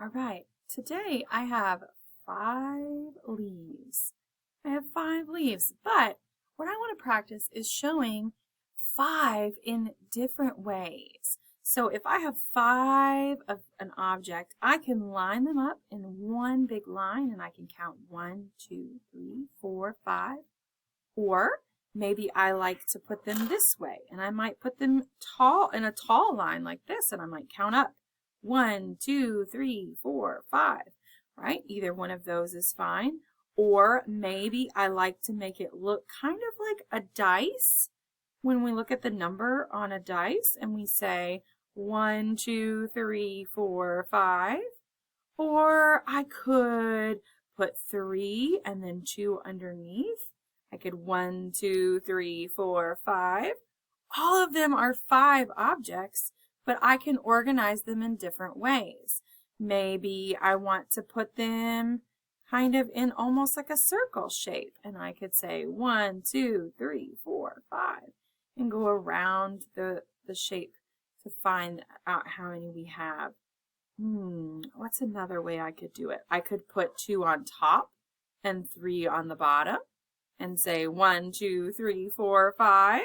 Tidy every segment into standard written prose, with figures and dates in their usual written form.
All right, today I have 5 leaves. I have 5 leaves, but what I want to practice is showing 5 in different ways. So if I have 5 of an object, I can line them up in one big line and I can count 1, 2, 3, 4, 5. Or maybe I like to put them this way and I might put them tall in a tall line like this and I might count up 1, 2, 3, 4, 5, right? Either one of those is fine. Or maybe I like to make it look kind of like a dice when we look at the number on a dice and we say 1, 2, 3, 4, 5. Or I could put 3 and then 2 underneath. I could 1, 2, 3, 4, 5. All of them are 5 objects, but I can organize them in different ways. Maybe I want to put them kind of in almost like a circle shape, and I could say 1, 2, 3, 4, 5, and go around the shape to find out how many we have. What's another way I could do it? I could put 2 on top and 3 on the bottom and say 1, 2, 3, 4, 5.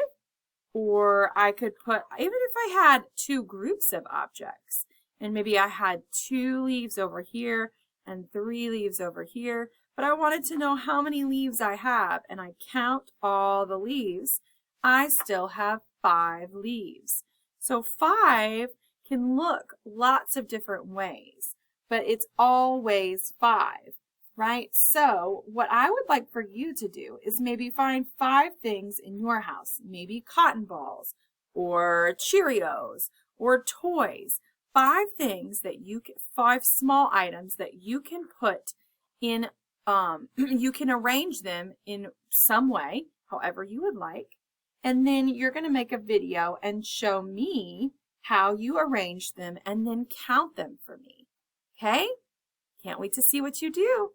Or I could put, even if I had 2 groups of objects, and maybe I had 2 leaves over here and 3 leaves over here, but I wanted to know how many leaves I have, and I count all the leaves, I still have 5 leaves. So 5 can look lots of different ways, but it's always 5. Right? So what I would like for you to do is maybe find 5 things in your house, maybe cotton balls or Cheerios or toys, 5 things that you can, 5 small items that you can put in, you can arrange them in some way, however you would like. And then you're going to make a video and show me how you arrange them and then count them for me. Okay? Can't wait to see what you do.